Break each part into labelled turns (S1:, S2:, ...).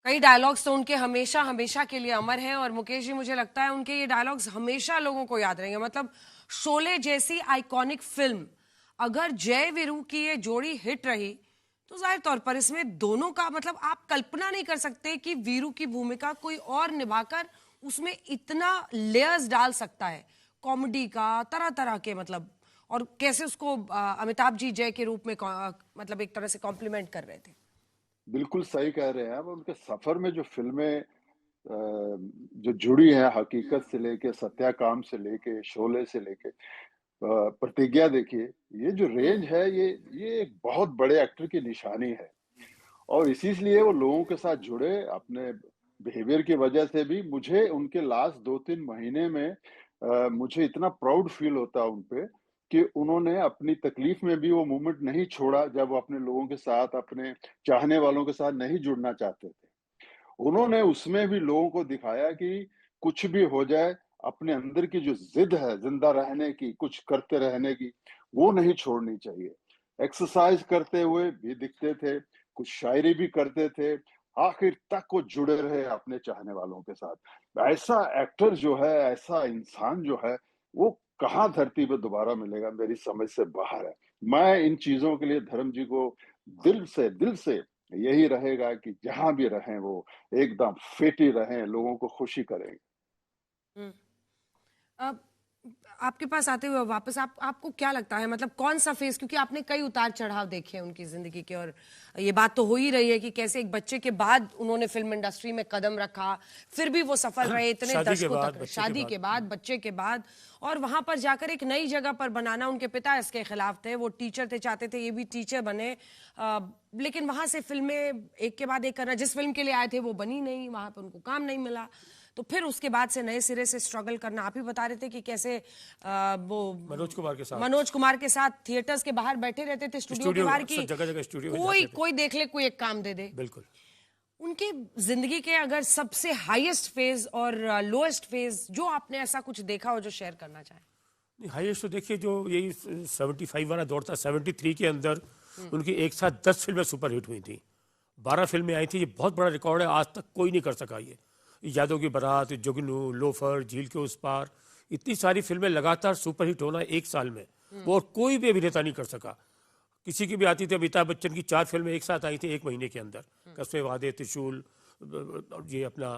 S1: कई डायलॉग्स तो उनके हमेशा हमेशा के लिए अमर हैं और मुकेश जी मुझे लगता है उनके ये डायलॉग्स हमेशा लोगों को याद रहेंगे। मतलब शोले जैसी आइकॉनिक फिल्म अगर जय वीरू की ये जोड़ी हिट रही तो जाहिर तौर पर इसमें दोनों का मतलब आप कल्पना नहीं कर सकते कि वीरू की भूमिका कोई और निभाकर उसमें इतना लेयर्स डाल सकता है, कॉमेडी का तरह तरह के मतलब, और कैसे उसको अमिताभ जी जय के रूप में मतलब एक तरह से कॉम्प्लीमेंट कर रहे थे।
S2: बिल्कुल सही कह रहे हैं आप। उनके सफर में जो फ़िल्में जो जुड़ी हैं हकीकत से लेके, सत्याकाम से लेके, शोले से लेके प्रतिज्ञा देखिए, ये जो रेंज
S1: हम्म।
S2: है ये एक बहुत बड़े एक्टर की निशानी है। और इसीलिए वो लोगों के साथ जुड़े अपने बिहेवियर की वजह से भी। मुझे उनके लास्ट 2-3 महीने में मुझे इतना प्राउड फील होता है उन पे कि उन्होंने अपनी तकलीफ में भी वो मोमेंट नहीं छोड़ा जब वो अपने लोगों के साथ, अपने चाहने वालों के साथ नहीं जुड़ना चाहते थे। उन्होंने उसमें भी लोगों को दिखाया कि कुछ भी हो जाए, अपने अंदर की जो ज़िद है ज़िंदा रहने की, कुछ करते रहने की, वो नहीं छोड़नी चाहिए। एक्सरसाइज़ करते हुए भी दिखते थे, कुछ शायरी भी करते थे, आखिर तक वो जुड़े रहे अपने चाहने वालों के साथ। ऐसा एक्टर जो है, ऐसा इंसान जो है, वो कहाँ धरती पे दोबारा मिलेगा, मेरी समझ से बाहर है। मैं इन चीज़ों के लिए धर्म जी को दिल से यही रहेगा कि जहाँ भी रहें वो एकदम फिट ही रहें, लोगों को खुशी करें।
S1: हम्म। अब आपके पास आते हुए वापस आपको क्या लगता है, मतलब कौन सा फेज, क्योंकि आपने कई उतार चढ़ाव देखे हैं उनकी जिंदगी के, और ये बात तो हो ही रही है कि कैसे एक बच्चे के बाद उन्होंने फिल्म इंडस्ट्री में कदम रखा, फिर भी वो सफल रहे इतने
S3: शादी के
S1: दशकों
S3: बाद,
S1: तक,
S3: बच्चे के
S1: शादी
S3: बाद।
S1: के बाद, बच्चे के बाद, और वहां पर जाकर एक नई जगह पर बनाना। उनके पिता इसके खिलाफ थे, वो टीचर थे, चाहते थे ये भी टीचर बने, लेकिन वहां से फिल्में एक के बाद एक करना, जिस फिल्म के लिए आए थे वो बनी नहीं, वहां पर उनको काम नहीं मिला, तो फिर उसके बाद से नए सिरे से स्ट्रगल करना। आप ही बता रहे थे कि कैसे वो मनोज कुमार के साथ थिएटर्स के बाहर बैठे रहते थे, स्टूडियो के बाहर, की
S3: जगह जगह स्टूडियो में
S1: कोई
S3: जाते थे।
S1: कोई देख ले, कोई एक काम दे दे।
S3: बिल्कुल।
S1: उनकी जिंदगी के अगर सबसे हाईएस्ट फेज और लोएस्ट फेज जो आपने ऐसा कुछ देखा हो जो शेयर करना चाहे।
S3: हाईएस्ट तो देखिए जो यही 75 वाला दौर था, 73 के अंदर उनकी एक साथ 10 फिल्में सुपर हिट हुई थी, 12 फिल्में आई थी। ये बहुत बड़ा रिकॉर्ड है, आज तक कोई नहीं कर सका ये। यादों की बारात, जुगनू, लोफर, झील के उस पार, इतनी सारी फिल्में लगातार सुपर हिट होना एक साल में, वो और कोई भी अभिनेता नहीं कर सका। किसी की भी आती थी। अमिताभ बच्चन की 4 फिल्में एक साथ आई थी एक महीने के अंदर, कस्बे वादे, त्रिशूल, ये अपना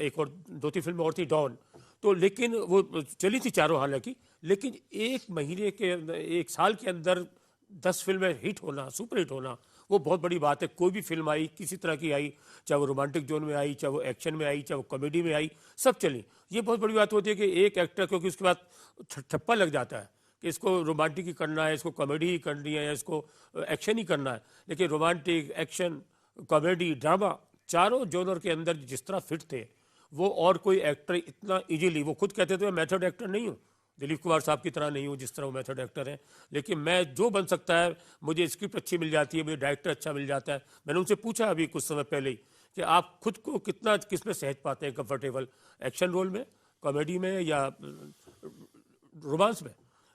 S3: एक और 2-3 फिल्में और थी, डॉन। तो लेकिन वो चली थी चारों हालांकि, लेकिन एक महीने के एक साल के अंदर 10 फिल्में हिट होना, सुपर हिट होना, वो बहुत बड़ी बात है। कोई भी फिल्म आई, किसी तरह की आई, चाहे वो रोमांटिक जोन में आई, चाहे वो एक्शन में आई, चाहे वो कॉमेडी में आई, सब चली। ये बहुत बड़ी बात होती है कि एक एक्टर, क्योंकि उसके बाद ठप्पा लग जाता है कि इसको रोमांटिक ही करना है, इसको कॉमेडी ही करनी है, या इसको एक्शन ही करना है। लेकिन रोमांटिक, एक्शन, कॉमेडी, ड्रामा, चारों जोनर के अंदर जिस तरह फिट थे वो, और कोई एक्टर इतना इजीली, वो खुद कहते थे मैं मेथड एक्टर नहीं हूँ, दिलीप कुमार साहब की तरह नहीं हूँ जिस तरह वो मेथड एक्टर हैं, लेकिन मैं जो बन सकता है, मुझे स्क्रिप्ट अच्छी मिल जाती है, मुझे डायरेक्टर अच्छा मिल जाता है। मैंने उनसे पूछा अभी कुछ समय पहले ही कि आप खुद को कितना किस में सहज पाते हैं कंफर्टेबल, एक्शन रोल में, कॉमेडी में, या रोमांस में।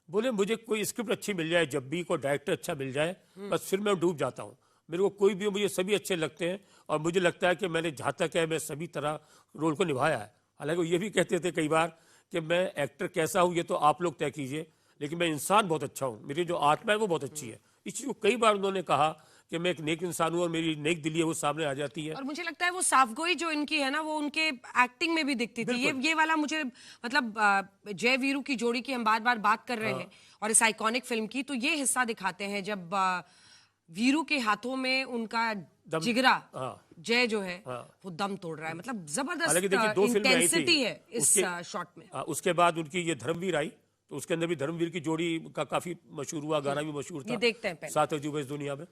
S3: बोले मुझे कोई स्क्रिप्ट अच्छी मिल जाए, जब भी कोई डायरेक्टर अच्छा मिल जाए, बस फिर मैं डूब जाता हूँ। मेरे को कोई भी, मुझे सभी अच्छे लगते हैं, और मुझे लगता है कि मैंने जहाँ तक है मैं सभी तरह रोल को निभाया है। हालांकि वो ये भी कहते थे कई बार कि मैं एक्टर कैसा हूँ ये तो आप लोग तय कीजिए, लेकिन मैं इंसान बहुत अच्छा हूँ, मेरी जो आत्मा है वो बहुत अच्छी है। इस चीज़ को कई बार उन्होंने कहा कि मैं एक नेक इंसान हूँ और मेरी नेक दिली है वो सामने आ जाती है।
S1: और मुझे लगता है वो साफगोई जो इनकी है ना, वो उनके एक्टिंग में भी दिखती थी। ये वाला मुझे मतलब जय वीरू की जोड़ी की हम बार बार बात कर रहे हैं और इस आइकॉनिक फिल्म की, तो ये हिस्सा दिखाते हैं जब वीरू के हाथों में उनका जिगरा, जय जो है वो दम तोड़ रहा है। मतलब जबरदस्त इंटेंसिटी है इस शॉट में।
S3: उसके बाद उनकी ये धर्मवीर आई, तो उसके अंदर भी धर्मवीर की जोड़ी का काफी मशहूर हुआ, गाना भी मशहूर था,
S1: ये देखते हैं पहले।
S3: सात अजूबे इस दुनिया में।